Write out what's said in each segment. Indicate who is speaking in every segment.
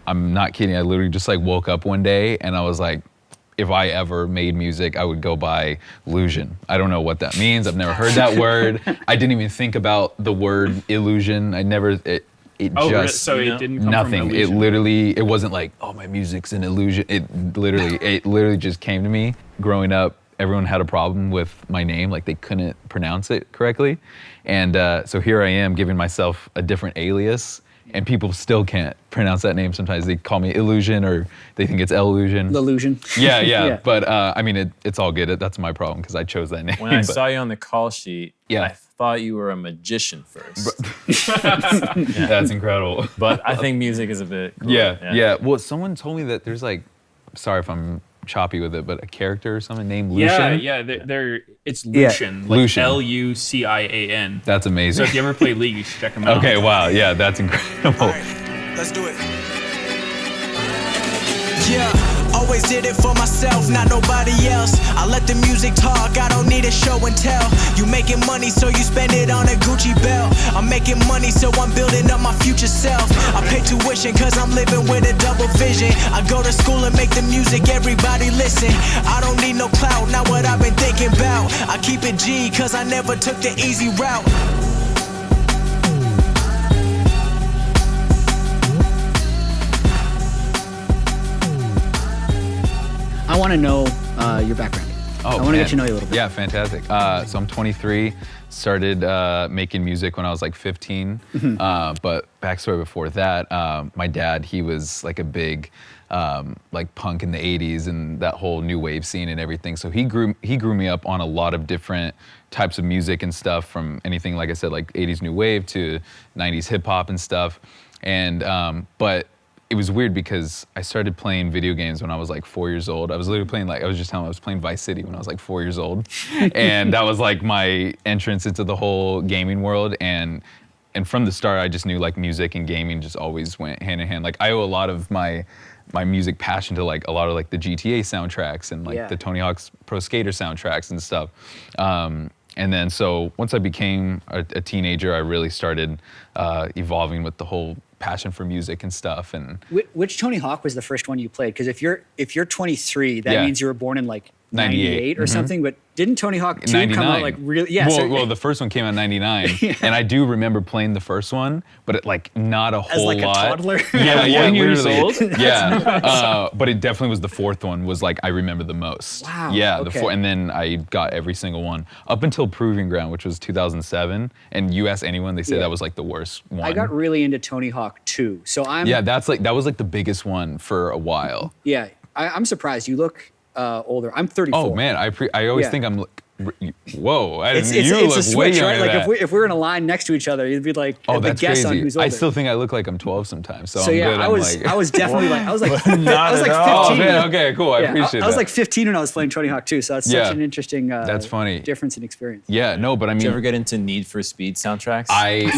Speaker 1: I'm not kidding. I literally just like woke up one day and I was like, if I ever made music, I would go by LLusion. I don't know what that means. I've never heard that word. I didn't even think about the word illusion. I never, it just,
Speaker 2: so it didn't come
Speaker 1: nothing.
Speaker 2: from
Speaker 1: It literally, it wasn't like, oh, my music's an illusion. It literally just came to me. Growing up, everyone had a problem with my name, like they couldn't pronounce it correctly. And so here I am giving myself a different alias. And people still can't pronounce that name sometimes. They call me Illusion or they think it's LLusion.
Speaker 3: LLusion.
Speaker 1: Yeah. But I mean, it's all good. That's my problem because I chose that name.
Speaker 4: When I saw you on the call sheet,
Speaker 1: Yeah.
Speaker 4: I thought you were a magician first.
Speaker 1: That's incredible.
Speaker 4: But I think music is a bit cool.
Speaker 1: Yeah. Well, someone told me that there's like, sorry if I'm choppy with it, but a character or something named Lucian.
Speaker 2: Yeah, it's Lucian, like
Speaker 1: Lucian.
Speaker 2: Lucian.
Speaker 1: That's amazing.
Speaker 2: So if you ever play League, you should check him out.
Speaker 1: Okay, wow, yeah, that's incredible.
Speaker 5: Let's do it. Yeah, always did it for myself, not nobody else. I let the music talk, I don't need a show and tell. You making money, so you spend it on a Gucci belt. I'm making money, so I'm building up my future self. I pay tuition, cause I'm living with a double vision. I go to school and make the music, everybody listen. I don't need no clout, not what I've been thinking about. I keep it G, cause I never took the easy route.
Speaker 3: I want to know your background. I want to get to know you a little bit.
Speaker 1: Yeah, fantastic. So I'm 23, started making music when I was like 15. But backstory before that, my dad, he was like a big like punk in the 80s and that whole new wave scene and everything. So he grew me up on a lot of different types of music and stuff, from anything, like I said, like 80s new wave to 90s hip hop and stuff. And but it was weird because I started playing video games when I was like 4 years old. I was literally playing, like, I was just telling you, I was playing Vice City when I was like 4 years old. And that was like my entrance into the whole gaming world. And from the start, I just knew like music and gaming just always went hand in hand. Like I owe a lot of my music passion to like a lot of like the GTA soundtracks and like the Tony Hawk's Pro Skater soundtracks and stuff. And then so once I became a teenager, I really started evolving with the whole passion for music and stuff. And
Speaker 3: which Tony Hawk was the first one you played? Because if you're 23, that means you were born in like 98 or something. But didn't Tony Hawk 2 come out like really? Yeah.
Speaker 1: Well, the first one came out in 99, and I do remember playing the first one, but like not a whole lot.
Speaker 3: As like a toddler.
Speaker 1: Yeah,
Speaker 2: 1 years old.
Speaker 1: Yeah. But it definitely was the fourth one was like I remember the most.
Speaker 3: Wow.
Speaker 1: Yeah.
Speaker 3: Okay.
Speaker 1: And then I got every single one up until Proving Ground, which was 2007. And you ask anyone, they say that was like the worst one.
Speaker 3: I got really into Tony Hawk 2, so I'm.
Speaker 1: Yeah, that was like the biggest one for a while.
Speaker 3: Yeah, I'm surprised. You look older. I'm 34.
Speaker 1: Oh man, I always think I'm. Whoa!
Speaker 3: It's a switch, right? Like if we were in a line next to each other, you'd be like,
Speaker 1: that's
Speaker 3: guess
Speaker 1: crazy.
Speaker 3: on who's older.
Speaker 1: I still think I look like I'm 12 sometimes. So I'm
Speaker 3: yeah,
Speaker 1: good.
Speaker 3: I was definitely like, I was like 15.
Speaker 1: Oh man, okay, cool. I appreciate that.
Speaker 3: I was like 15 when I was playing Tony Hawk 2, so that's such an interesting.
Speaker 1: That's funny.
Speaker 3: Difference in experience.
Speaker 1: Yeah, no, but I mean,
Speaker 4: Did you ever get into Need for Speed soundtracks?
Speaker 1: I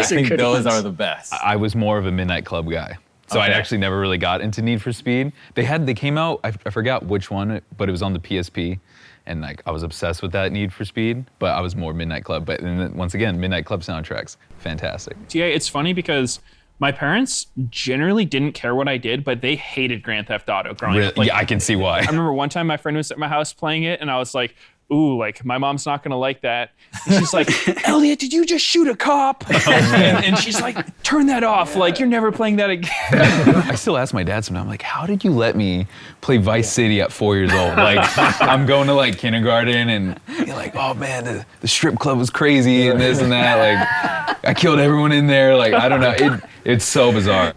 Speaker 4: think those are the best.
Speaker 1: I was more of a Midnight Club guy. So I actually never really got into Need for Speed. They came out, I forgot which one, but it was on the PSP. And like I was obsessed with that Need for Speed, but I was more Midnight Club. But once again, Midnight Club soundtracks, fantastic.
Speaker 2: Yeah, it's funny because my parents generally didn't care what I did, but they hated Grand Theft Auto growing up. Like,
Speaker 1: yeah, I can see why.
Speaker 2: I remember one time my friend was at my house playing it, and I was like, ooh, like my mom's not gonna like that. And she's like, Elliot, did you just shoot a cop? And she's like, turn that off. Like, you're never playing that again.
Speaker 1: I still ask my dad sometimes, I'm like, how did you let me play Vice City at 4 years old? Like, I'm going to like kindergarten and you're like, oh man, the strip club was crazy and this and that. Like, I killed everyone in there. Like, I don't know. It's so bizarre.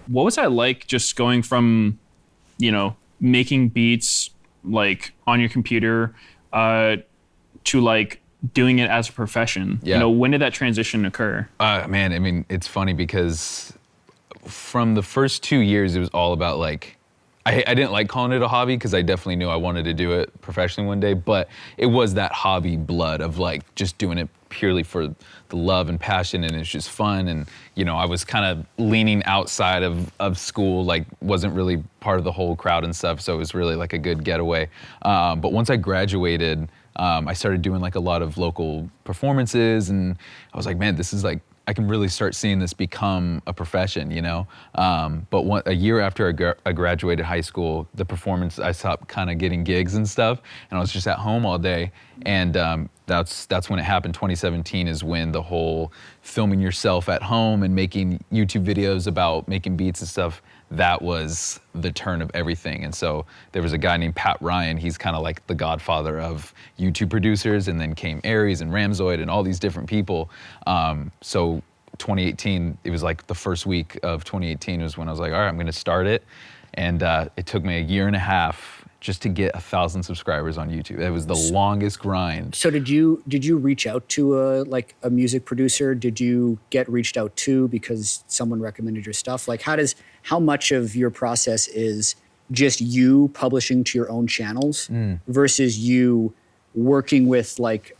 Speaker 2: What was that like just going from, making beats like on your computer to like doing it as a profession?
Speaker 1: Yeah.
Speaker 2: When did that transition occur?
Speaker 1: Man, I mean, it's funny because from the first 2 years, it was all about like, I didn't like calling it a hobby because I definitely knew I wanted to do it professionally one day, but it was that hobby blood of like just doing it purely for the love and passion, and it's just fun. And I was kind of leaning outside of school, like wasn't really part of the whole crowd and stuff, so it was really like a good getaway. But once I graduated, I started doing like a lot of local performances, and I was like, man, this is like, I can really start seeing this become a profession, you know? But a year after I graduated high school, the performance, I stopped kind of getting gigs and stuff, and I was just at home all day. And that's when it happened. 2017 is when the whole filming yourself at home and making YouTube videos about making beats and stuff, that was the turn of everything. And so there was a guy named Pat Ryan. He's kind of like the godfather of YouTube producers, and then came Aries and Ramzoid and all these different people. So 2018, it was like the first week of 2018 was when I was like, all right, I'm gonna start it. And it took me a year and a half just to get 1,000 subscribers on YouTube. It was the longest grind.
Speaker 3: So did you reach out to a music producer? Did you get reached out to because someone recommended your stuff? Like how much of your process is just you publishing to your own channels versus you working with like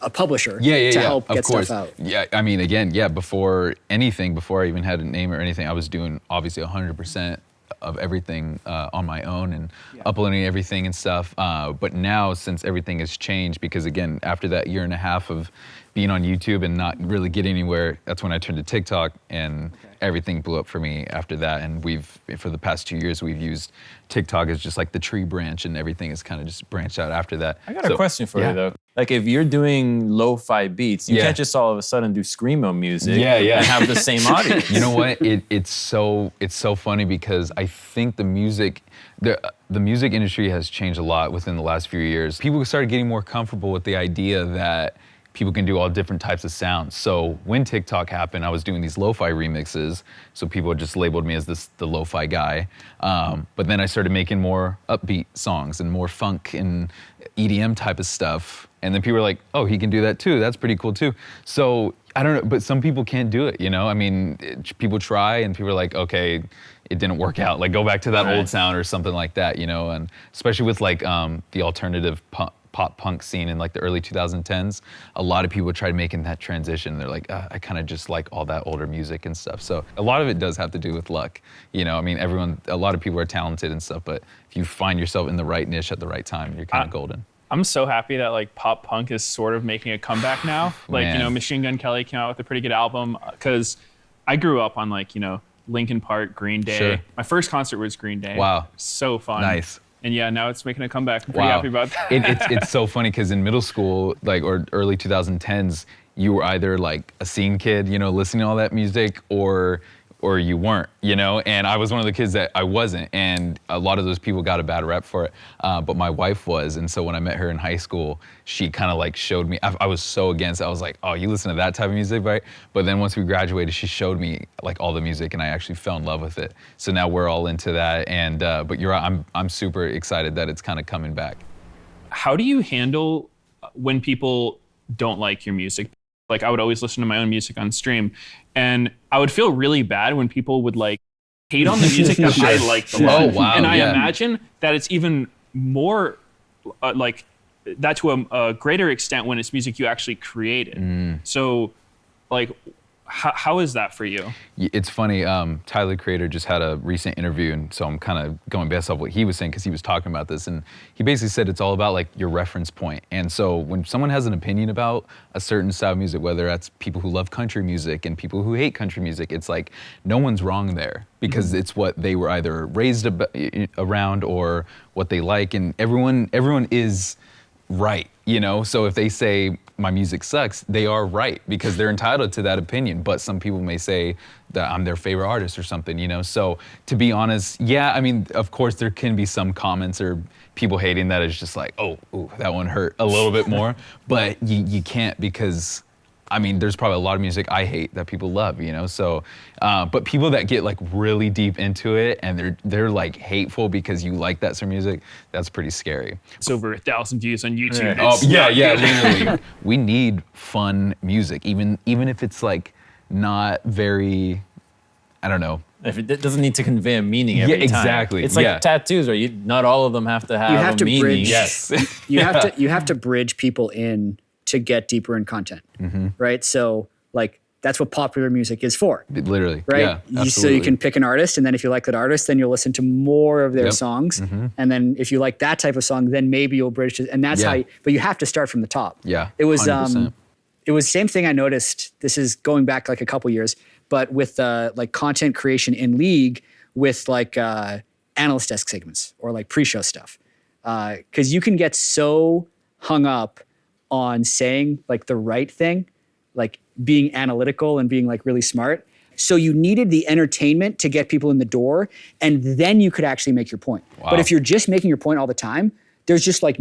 Speaker 3: a publisher to help get stuff out?
Speaker 1: Yeah, I mean, again, before I even had a name or anything, I was doing obviously 100% of everything on my own and uploading everything and stuff. But now, since everything has changed, because again, after that year and a half of being on YouTube and not really getting anywhere, that's when I turned to TikTok, and everything blew up for me after that. And for the past 2 years, we've used TikTok as just like the tree branch, and everything has kind of just branched out after that.
Speaker 4: I got a question for you though. Like if you're doing lo-fi beats, you can't just all of a sudden do screamo music and have the same audience.
Speaker 1: You know what? It's so funny because I think the music industry has changed a lot within the last few years. People started getting more comfortable with the idea that people can do all different types of sounds. So when TikTok happened, I was doing these lo-fi remixes. So people just labeled me as the lo-fi guy. But then I started making more upbeat songs and more funk and EDM type of stuff. And then people were like, oh, he can do that too. That's pretty cool too. So I don't know, but some people can't do it, you know? I mean, people try and people are like, okay, it didn't work out. Like go back to that old sound or something like that, you know? And especially with like the alternative pop punk scene in like the early 2010s, a lot of people tried making that transition. They're like, I kind of just like all that older music and stuff. So a lot of it does have to do with luck. You know, I mean, a lot of people are talented and stuff, but if you find yourself in the right niche at the right time, you're kind of golden.
Speaker 2: I'm so happy that like pop punk is sort of making a comeback now. Like, you know, Machine Gun Kelly came out with a pretty good album, because I grew up on like, you know, Linkin Park, Green Day.
Speaker 1: Sure.
Speaker 2: My first concert was Green Day.
Speaker 1: Wow.
Speaker 2: So fun.
Speaker 1: Nice.
Speaker 2: And yeah, now it's making a comeback. I'm pretty happy about that.
Speaker 1: It's so funny because in middle school, like, or early 2010s, you were either like a scene kid, you know, listening to all that music, or you weren't, you know? And I was one of the kids that I wasn't, and a lot of those people got a bad rep for it, but my wife was, and so when I met her in high school, she kind of like showed me, I was so against it. I was like, oh, you listen to that type of music, right? But then once we graduated, she showed me like all the music, and I actually fell in love with it. So now we're all into that, and but you're right, I'm super excited that it's kind of coming back.
Speaker 2: How do you handle when people don't like your music? Like I would always listen to my own music on stream, and I would feel really bad when people would like hate on the music that I liked a lot.
Speaker 1: Oh, wow,
Speaker 2: and I imagine that it's even more like that to a greater extent when it's music you actually created. So like, how is that for you?
Speaker 1: It's funny, Tyler, Creator, just had a recent interview, and so I'm kind of going based off what he was saying, because he was talking about this, and he basically said it's all about like your reference point. And so when someone has an opinion about a certain style of music, whether that's people who love country music and people who hate country music, it's like no one's wrong there, because it's what they were either raised around or what they like, and everyone is right, you know? So if they say my music sucks, they are right, because they're entitled to that opinion. But some people may say that I'm their favorite artist or something, you know? So to be honest, yeah, I mean, of course there can be some comments or people hating that is just like, oh, ooh, that one hurt a little bit more. But you can't, because I mean, there's probably a lot of music I hate that people love, you know? So, but people that get like really deep into it and they're like hateful because you like that sort of music, that's pretty scary.
Speaker 2: It's over 1,000 views on YouTube.
Speaker 1: Oh, yeah, literally. We need fun music, even if it's like not very, I don't know.
Speaker 4: If it doesn't need to convey a meaning every time.
Speaker 1: Exactly.
Speaker 4: It's like tattoos, right? Not all of them have to have a meaning.
Speaker 3: Bridge,
Speaker 1: yes.
Speaker 3: you have to bridge people in to get deeper in content, right? So like that's what popular music is for.
Speaker 1: Literally,
Speaker 3: right?
Speaker 1: Yeah,
Speaker 3: So you can pick an artist, and then if you like that artist, then you'll listen to more of their songs. And then if you like that type of song, then maybe you'll bridge to, and that's how but you have to start from the top.
Speaker 1: Yeah,
Speaker 3: It was
Speaker 1: 100%.
Speaker 3: it was the same thing I noticed. This is going back like a couple years, but with like content creation in League with like analyst desk segments or like pre-show stuff. Because you can get so hung up on saying like the right thing, like being analytical and being like really smart. So you needed the entertainment to get people in the door, and then you could actually make your point. Wow. But if you're just making your point all the time, there's just like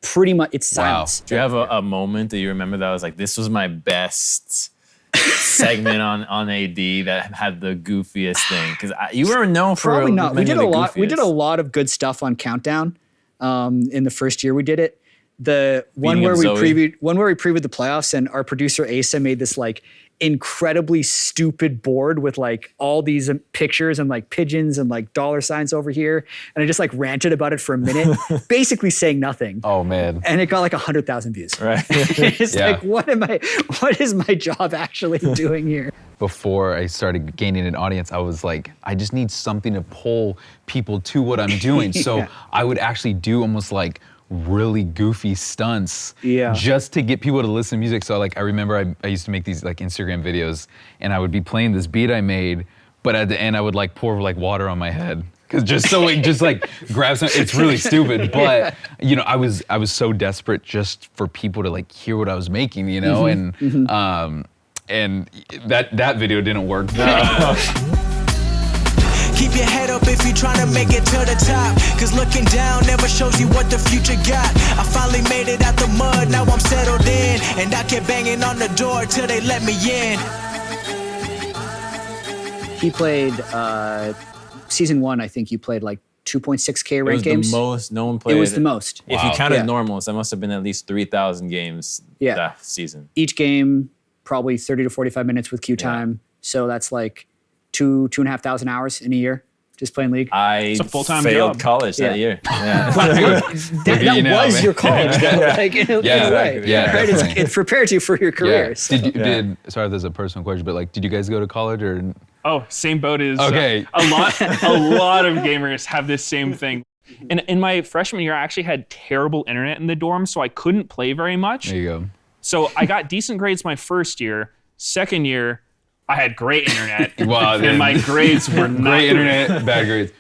Speaker 3: pretty much, it's silence.
Speaker 4: Do you have a moment that you remember that was like, this was my best segment on AD that had the goofiest thing? Because you were known for
Speaker 3: probably not. We did a lot.
Speaker 4: Goofiest.
Speaker 3: We did a lot of good stuff on Countdown. In the first year we did it, the one where we previewed the playoffs, and our producer Asa made this like incredibly stupid board with like all these pictures and like pigeons and like dollar signs over here, and I just like ranted about it for a minute, basically saying nothing.
Speaker 1: Oh man!
Speaker 3: And it got like 100,000 views.
Speaker 4: Right?
Speaker 3: It's like, what is my job actually doing here?
Speaker 1: Before I started gaining an audience, I was like, I just need something to pull people to what I'm doing. So I would actually do almost like really goofy stunts just to get people to listen to music. So like, I remember I used to make these like Instagram videos, and I would be playing this beat I made, but at the end I would like pour like water on my head. Cause just so it just like grab some, it's really stupid, but you know, I was so desperate just for people to like hear what I was making, you know, and that video didn't work.
Speaker 5: Keep your head up if you're trying to make it to the top, cause looking down never shows you what the future got. I finally made it out the mud, now I'm settled in, and I kept banging on the door till they let me in.
Speaker 3: He played season 1, I think you played like 2.6K ranked games.
Speaker 4: It was the most, no one played.
Speaker 3: It was the most.
Speaker 4: If you counted normals, that must have been at least 3,000 games that season.
Speaker 3: Each game, probably 30 to 45 minutes with queue time. So that's like 2,500 hours in a year just playing League.
Speaker 2: It's a full-time
Speaker 4: failed
Speaker 2: job.
Speaker 4: College that year. Yeah.
Speaker 3: that was your college, though, like in a way.
Speaker 1: Yeah,
Speaker 3: right? It prepared you for your career.
Speaker 1: Yeah.
Speaker 3: So.
Speaker 1: Sorry, there's a personal question, but like, did you guys go to college or?
Speaker 2: Oh, same boat as
Speaker 1: okay.
Speaker 2: A lot of gamers have this same thing. And in my freshman year, I actually had terrible internet in the dorm, so I couldn't play very much.
Speaker 1: There you go.
Speaker 2: So I got decent grades my first year. Second year, I had great internet.
Speaker 1: Wow,
Speaker 2: and my grades were not
Speaker 1: great internet, bad grades.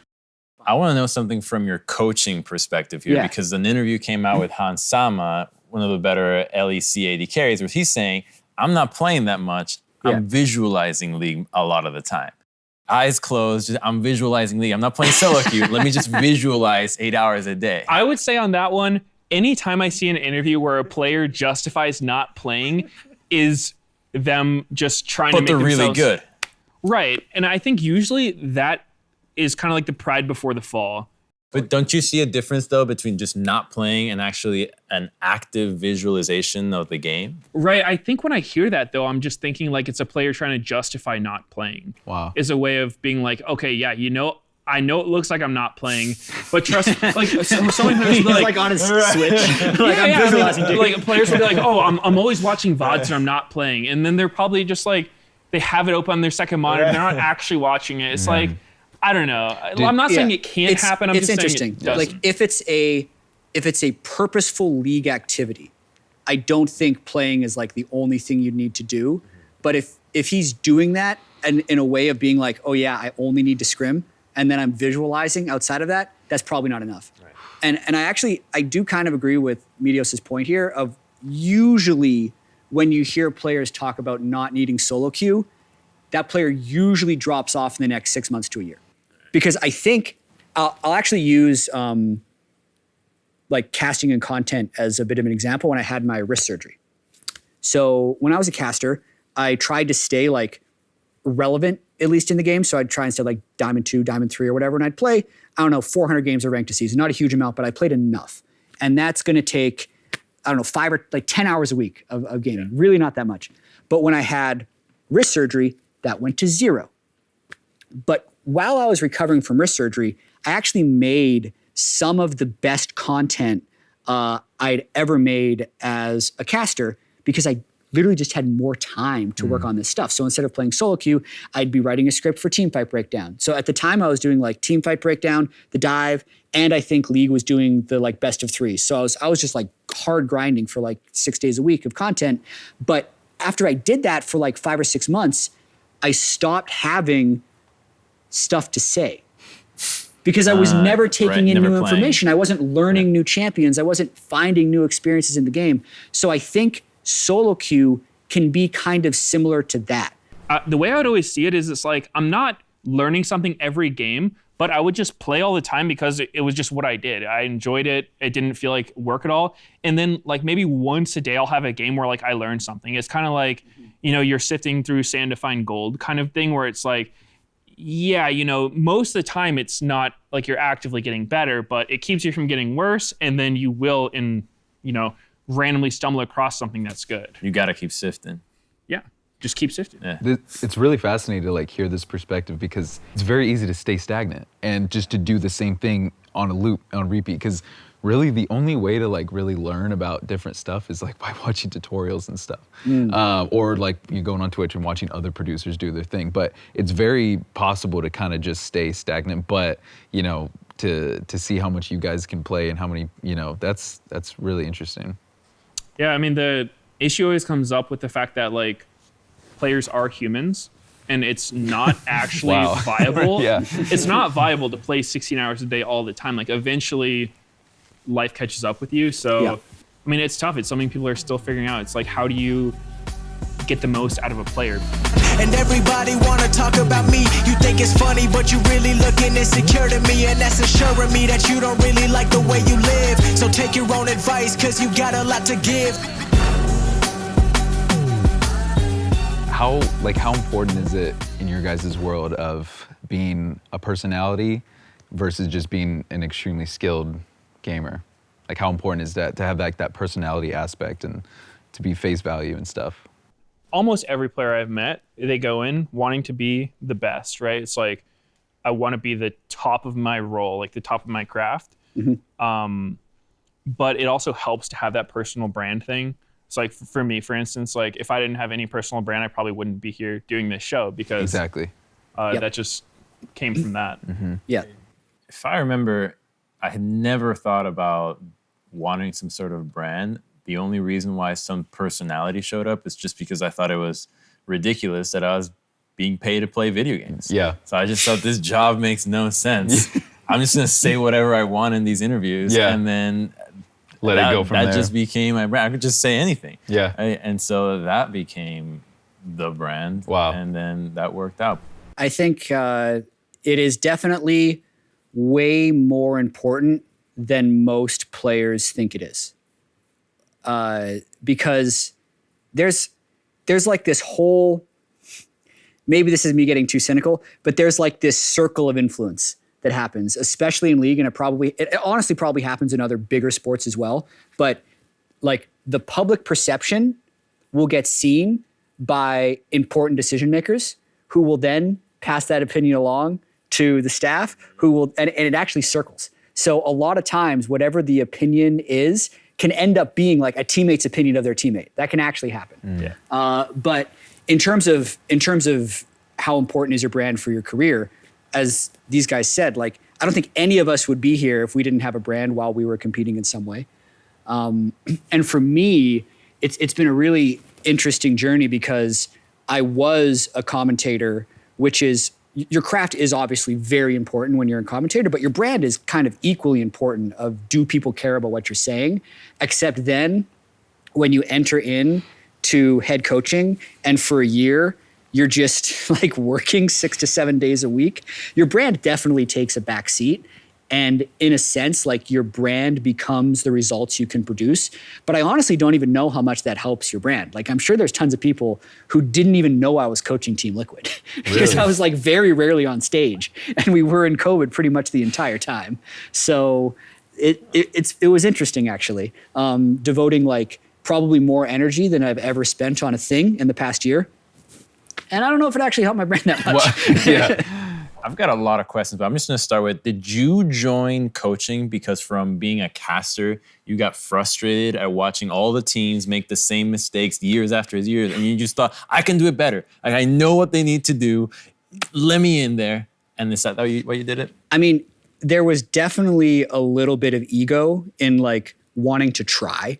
Speaker 4: I want to know something from your coaching perspective here, because an interview came out with Hans Sama, one of the better LEC AD carries, where he's saying, I'm not playing that much. I'm visualizing League a lot of the time. Eyes closed, I'm visualizing League. I'm not playing solo queue. Let me just visualize 8 hours a day.
Speaker 2: I would say on that one, anytime I see an interview where a player justifies not playing is them just trying to make themselves...
Speaker 4: But they're really good.
Speaker 2: Right. And I think usually that is kind of like the pride before the fall.
Speaker 4: But don't you see a difference, though, between just not playing and actually an active visualization of the game?
Speaker 2: Right. I think when I hear that, though, I'm just thinking like it's a player trying to justify not playing.
Speaker 1: Wow.
Speaker 2: Is a way of being like, okay, yeah, you know, I know it looks like I'm not playing, but trust me, like someone who's
Speaker 3: like on his Switch. I'm visualizing.
Speaker 2: Like players will be like, oh, I'm always watching VODs and I'm not playing. And then they're probably just like, they have it open on their second monitor. They're not actually watching it. It's like, I don't know. I'm not saying it can't happen. I'm just saying it doesn't.
Speaker 3: Like if it's a purposeful League activity, I don't think playing is like the only thing you need to do. But if he's doing that and in a way of being like, oh yeah, I only need to scrim, and then I'm visualizing outside of that, that's probably not enough. Right. And I do kind of agree with Meteos' point here of usually when you hear players talk about not needing solo queue, that player usually drops off in the next 6 months to a year. Because I think I'll actually use like casting and content as a bit of an example when I had my wrist surgery. So when I was a caster, I tried to stay like relevant, at least in the game. So I'd try and stay like Diamond 2, Diamond 3 or whatever. And I'd play, 400 games of ranked a season. Not a huge amount, but I played enough. And that's going to take, 5 or like 10 hours a week of gaming. Yeah. Really not that much. But when I had wrist surgery, that went to 0. But while I was recovering from wrist surgery, I actually made some of the best content I'd ever made as a caster because literally just had more time to work on this stuff. So instead of playing solo queue, I'd be writing a script for Teamfight Breakdown. So at the time I was doing like Teamfight Breakdown, the dive, and I think League was doing the like best of three. So I was just like hard grinding for like 6 days a week of content. But after I did that for like 5 or 6 months, I stopped having stuff to say. Because I was never taking in new information. I wasn't learning new champions. I wasn't finding new experiences in the game. So I think solo queue can be kind of similar to that.
Speaker 2: The way I would always see it is it's like, I'm not learning something every game, but I would just play all the time because it was just what I did. I enjoyed it. It didn't feel like work at all. And then like maybe once a day I'll have a game where like I learned something. It's kind of like, you know, you're sifting through sand to find gold kind of thing where it's like, yeah, you know, most of the time it's not like you're actively getting better, but it keeps you from getting worse. And then you will, randomly stumble across something that's good.
Speaker 4: You got to keep sifting.
Speaker 2: Yeah, just keep sifting.
Speaker 4: Yeah.
Speaker 1: It's really fascinating to like hear this perspective because it's very easy to stay stagnant and just to do the same thing on a loop, on repeat. Because really the only way to like really learn about different stuff is like by watching tutorials and stuff. Or like you going on Twitch and watching other producers do their thing. But it's very possible to kind of just stay stagnant. But, you know, to see how much you guys can play and how many, you know, that's really interesting.
Speaker 2: Yeah, I mean, the issue always comes up with the fact that like players are humans and it's not actually viable.
Speaker 1: Yeah.
Speaker 2: It's not viable to play 16 hours a day all the time. Like eventually life catches up with you. So, I mean, it's tough. It's something people are still figuring out. It's like, how do you get the most out of a player?
Speaker 5: And everybody wanna talk about me. You think it's funny, but you really looking insecure to me. And that's assuring me that you don't really like the way you live. So take your own advice, cause you got a lot to give.
Speaker 1: How important is it in your guys' world of being a personality versus just being an extremely skilled gamer? Like how important is that to have like that personality aspect and to be face value and stuff?
Speaker 2: Almost every player I've met, they go in wanting to be the best, right? It's like, I want to be the top of my role, like the top of my craft. But it also helps to have that personal brand thing. It's like for me, for instance, like if I didn't have any personal brand, I probably wouldn't be here doing this show because that just came from that.
Speaker 3: Yeah.
Speaker 4: If I remember, I had never thought about wanting some sort of brand. The only reason why some personality showed up is just because I thought it was ridiculous that I was being paid to play video games.
Speaker 1: Yeah.
Speaker 4: So I just thought this job makes no sense. I'm just gonna say whatever I want in these interviews, and then
Speaker 1: let it go from there.
Speaker 4: That just became my brand. I could just say anything.
Speaker 1: Yeah.
Speaker 4: Right? And so that became the brand.
Speaker 1: Wow.
Speaker 4: And then that worked out.
Speaker 3: I think it is definitely way more important than most players think it is. Because there's like this whole, maybe this is me getting too cynical, but there's like this circle of influence that happens, especially in League, and it honestly probably happens in other bigger sports as well. But like the public perception will get seen by important decision makers who will then pass that opinion along to the staff who will, and it actually circles. So a lot of times, whatever the opinion is can end up being like a teammate's opinion of their teammate. That can actually happen. But in terms of how important is your brand for your career, as these guys said, like, I don't think any of us would be here if we didn't have a brand while we were competing in some way. And for me, it's been a really interesting journey because I was a commentator, which is, your craft is obviously very important when you're a commentator, but your brand is kind of equally important of, do people care about what you're saying? Except then when you enter in to head coaching and for a year, you're just like working 6 to 7 days a week, your brand definitely takes a back seat. And in a sense, like your brand becomes the results you can produce. But I honestly don't even know how much that helps your brand. Like I'm sure there's tons of people who didn't even know I was coaching Team Liquid because I was like very rarely on stage and we were in COVID pretty much the entire time. So it was interesting actually, devoting like probably more energy than I've ever spent on a thing in the past year. And I don't know if it actually helped my brand that much.
Speaker 4: I've got a lot of questions, but I'm just going to start with, did you join coaching because from being a caster, you got frustrated at watching all the teams make the same mistakes years after years, and you just thought, I can do it better. Like, I know what they need to do. Let me in there. And is that why you did it?
Speaker 3: I mean, there was definitely a little bit of ego in like wanting to try,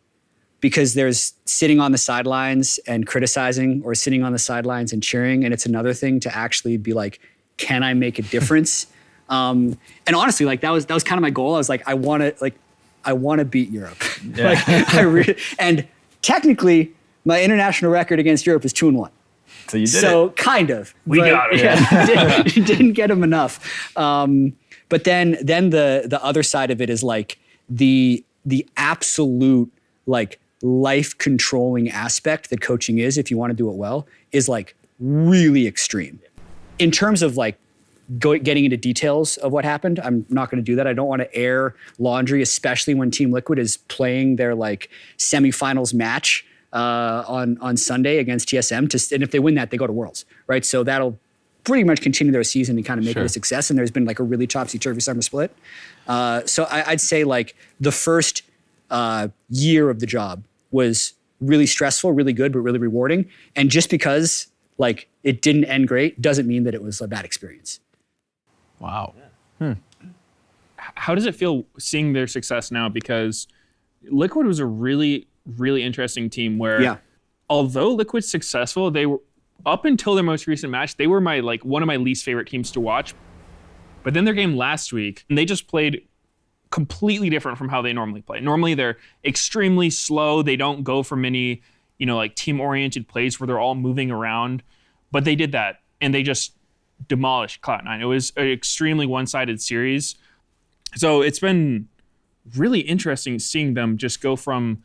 Speaker 3: because there's sitting on the sidelines and criticizing, or sitting on the sidelines and cheering. And it's another thing to actually be like, can I make a difference? And honestly, like that was kind of my goal. I was like, I want to beat Europe.
Speaker 4: Yeah.
Speaker 3: And technically my international record against Europe is 2-1.
Speaker 4: So you did it.
Speaker 3: So kind of.
Speaker 2: We got it.
Speaker 3: Yeah, didn't get him enough. But then the other side of it is like the absolute like life controlling aspect that coaching is, if you want to do it well, is like really extreme. In terms of like getting into details of what happened, I'm not going to do that. I don't want to air laundry, especially when Team Liquid is playing their like semifinals match on Sunday against TSM. And if they win that, they go to Worlds, right? So that'll pretty much continue their season and kind of make it a success. And there's been like a really topsy-turvy summer split. So I'd say like the first year of the job was really stressful, really good, but really rewarding. And just because like it didn't end great doesn't mean that it was a bad experience.
Speaker 1: Wow.
Speaker 2: How does it feel seeing their success now? Because Liquid was a really, really interesting team where although Liquid's successful, they were, up until their most recent match, they were one of my least favorite teams to watch. But then their game last week, and they just played completely different from how they normally play. Normally they're extremely slow. They don't go for many, like team-oriented plays where they're all moving around. But they did that, and they just demolished Cloud9. It was an extremely one-sided series. So it's been really interesting seeing them just go from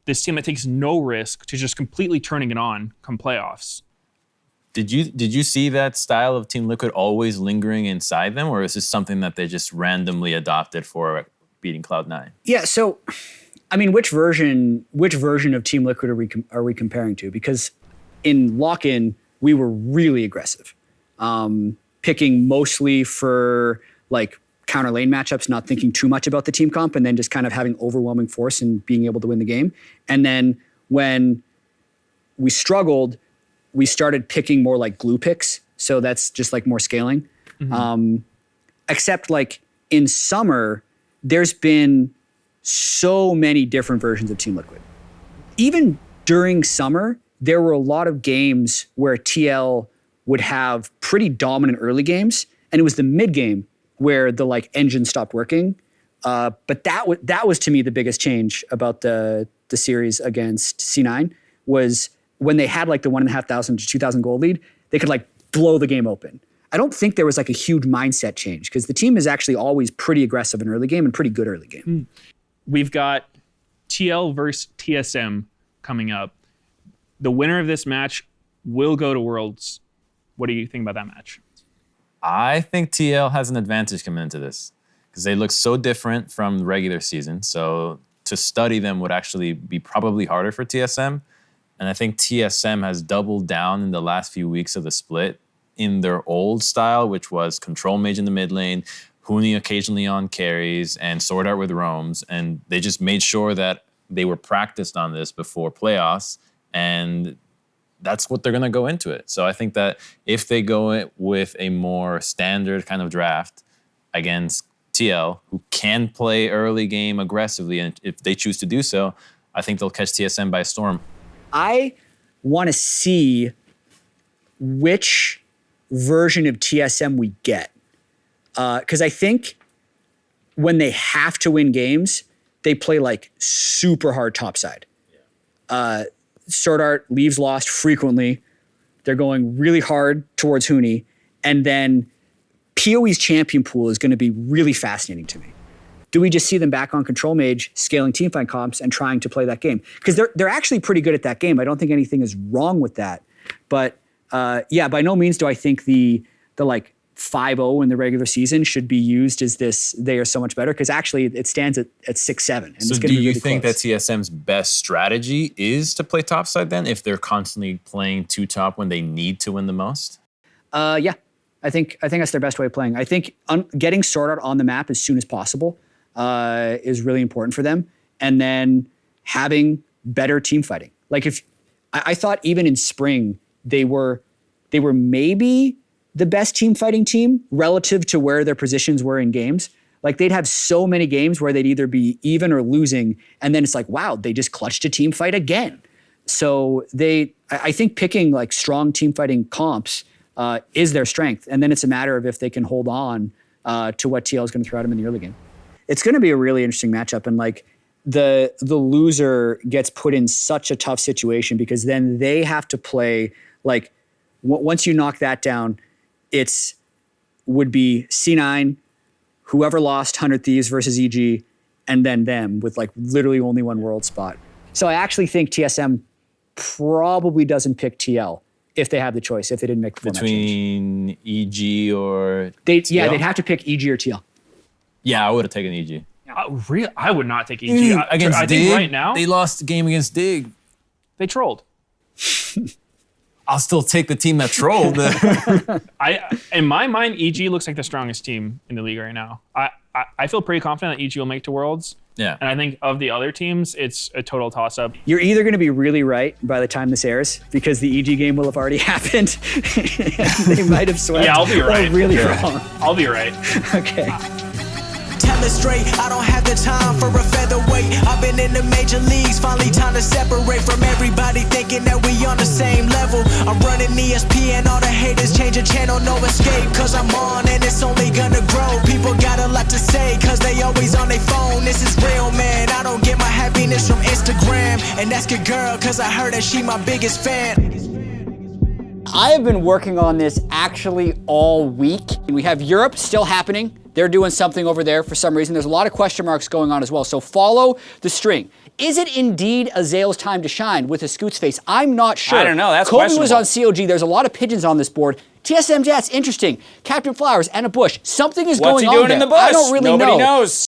Speaker 2: this team that takes no risk to just completely turning it on come playoffs.
Speaker 4: Did you see that style of Team Liquid always lingering inside them, or is this something that they just randomly adopted for beating Cloud9?
Speaker 3: Yeah. So, I mean, which version of Team Liquid are we comparing to? Because in lock-in, we were really aggressive, picking mostly for like counter lane matchups, not thinking too much about the team comp, and then just kind of having overwhelming force and being able to win the game. And then when we struggled, we started picking more like glue picks. So that's just like more scaling. Mm-hmm. Except like in summer, there's been so many different versions of Team Liquid. Even during summer, there were a lot of games where TL would have pretty dominant early games, and it was the mid game where the like engine stopped working. But that was to me the biggest change about the series against C9 was when they had like the 1,500 to 2,000 gold lead, they could like blow the game open. I don't think there was like a huge mindset change because the team is actually always pretty aggressive in early game and pretty good early game.
Speaker 2: We've got TL versus TSM coming up. The winner of this match will go to Worlds. What do you think about that match?
Speaker 4: I think TL has an advantage coming into this because they look so different from the regular season. So to study them would actually be probably harder for TSM. And I think TSM has doubled down in the last few weeks of the split in their old style, which was control mage in the mid lane, Huni occasionally on carries, and Sword Art with roams. And they just made sure that they were practiced on this before playoffs. And that's what they're going to go into it. So I think that if they go with a more standard kind of draft against TL, who can play early game aggressively, and if they choose to do so, I think they'll catch TSM by storm.
Speaker 3: I want to see which version of TSM we get. Because I think when they have to win games, they play like super hard topside. Sword Art leaves lost frequently. They're going really hard towards Huni. And then PoE's champion pool is going to be really fascinating to me. Do we just see them back on control mage, scaling teamfight comps and trying to play that game? Because they're actually pretty good at that game. I don't think anything is wrong with that. But yeah, by no means do I think the like 5-0 in the regular season should be used as this, they are so much better, because actually it stands at 6-7. And
Speaker 4: so do you think that TSM's best strategy is to play topside then, if they're constantly playing 2 top when they need to win the most?
Speaker 3: Yeah. I think that's their best way of playing. I think getting sorted on the map as soon as possible is really important for them, and then having better team fighting. Like if I thought even in spring they were maybe the best team fighting team relative to where their positions were in games. Like they'd have so many games where they'd either be even or losing, and then it's like, wow, they just clutched a team fight again. So I think picking like strong team fighting comps is their strength, and then it's a matter of if they can hold on to what TL is going to throw at them in the early game. It's going to be a really interesting matchup, and like the loser gets put in such a tough situation because then they have to play like once you knock that down, would be C9, whoever lost 100 Thieves versus EG, and then them with like literally only one world spot. So I actually think TSM probably doesn't pick TL if they have the choice, if they didn't make the format change.
Speaker 4: Between EG or TL?
Speaker 3: Yeah, they'd have to pick EG or TL.
Speaker 4: Yeah, I would have taken EG.
Speaker 2: I would not take EG.
Speaker 4: Against
Speaker 2: I
Speaker 4: Dig,
Speaker 2: think right now
Speaker 4: they lost the game against Dig.
Speaker 2: they trolled.
Speaker 4: I'll still take the team that trolled.
Speaker 2: In my mind, EG looks like the strongest team in the league right now. I feel pretty confident that EG will make to Worlds.
Speaker 4: Yeah.
Speaker 2: And I think of the other teams, it's a total toss-up.
Speaker 3: You're either going to be really right by the time this airs because the EG game will have already happened. They might have swept.
Speaker 2: Yeah, I'll be right.
Speaker 3: Or really wrong.
Speaker 2: I'll be right.
Speaker 3: Okay.
Speaker 5: Tell it straight, I don't have the time for a featherweight. I've been in the major leagues, finally time to separate from everybody thinking that we on the same level. I'm running ESPN, all the haters change the channel, no escape. Cause I'm on and it's only gonna grow. People got a lot to say cause they always on their phone. This is real, man, I don't get my happiness from Instagram. And ask a girl cause I heard that she my biggest fan.
Speaker 3: I have been working on this actually all week. We have Europe still happening. They're doing something over there for some reason. There's a lot of question marks going on as well. So follow the string. Is it indeed Azael's time to shine with a Scoots face? I'm not sure.
Speaker 6: I don't know. That's
Speaker 3: Kobe was
Speaker 6: questionable.
Speaker 3: on COG. There's a lot of pigeons on this board. TSM Jatt's interesting. Captain Flowers and a bush. Something is
Speaker 6: What's
Speaker 3: going
Speaker 6: he
Speaker 3: on
Speaker 6: doing
Speaker 3: there.
Speaker 6: in the bush?
Speaker 3: I don't really
Speaker 6: Nobody
Speaker 3: know.
Speaker 6: knows.